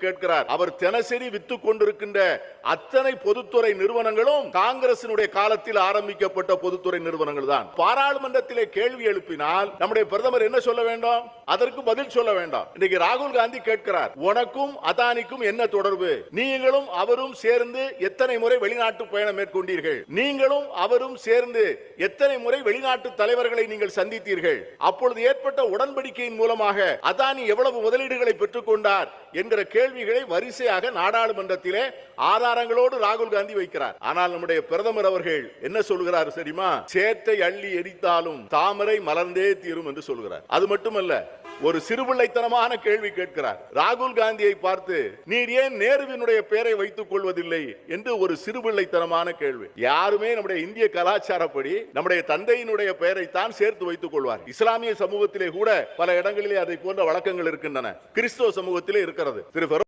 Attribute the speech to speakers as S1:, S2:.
S1: கேட்கிறார். அவர் தினசரி வித்துக் கொண்டிருக்கின்ற அத்தனை பொதுத்துறை நிறுவனங்களும் காங்கிரசினுடைய காலத்தில் ஆரம்பிக்கப்பட்ட பொதுத்துறை நிறுவனங்கள் தான். பாராளுமன்றத்திலே கேள்வி எழுப்பினால் நம்முடைய பிரதமர் என்ன சொல்ல வேண்டும்? அதற்கு பதில் சொல்ல வேண்டாம். இன்னைக்கு ராகுல் காந்தி கேட்கிறார், உனக்கும் அதானிக்கும் என்ன தொடர்பு? நீங்களும் அவரும் சேர்ந்து எத்தனை முறை வெளிநாட்டு பயணம் மேற்கொண்டீர்கள்? நீங்களும் அவரும் சேர்ந்து எத்தனை முறை வெளிநாட்டு தலைவர்களை நீங்கள் சந்தித்தீர்கள்? அப்பொழுது ஏற்பட்ட உடன்படிக்கையின் மூலமாக அதானி எவ்வளவு முதலீடுகளை பெற்றுக் கொண்டார் என்கிற கேள்விகளை வரிசையாக நாடாளுமன்றத்திலே ஆதாரங்களோடு ராகுல் காந்தி வைக்கிறார். ஆனால் நம்முடைய பிரதமர் அவர்கள் என்ன சொல்கிறார் தெரியுமா? சேற்றை அள்ளி எரித்தாலும் தாமரை மலர்ந்தே தீரும் என்று சொல்கிறார். அது மட்டுமல்ல, ஒரு சிறுபிள்ளைத்தனமான கேள்வி கேட்கிறார். ராகுல் காந்தியை பார்த்து, நீர் ஏன் நேருவினுடைய பெயரை வைத்துக் கொள்வதில்லை என்று ஒரு சிறுபிள்ளைத்தனமான கேள்வி. யாருமே நம்முடைய இந்திய கலாச்சாரப்படி நம்முடைய தந்தையினுடைய பெயரை தான் சேர்த்து வைத்துக் கொள்வார். இஸ்லாமிய சமூகத்திலே கூட பல இடங்களிலே அதை போன்ற வழக்கங்கள் இருக்கின்றன. கிறிஸ்தவ சமூகத்திலே இருக்கிறது. திரு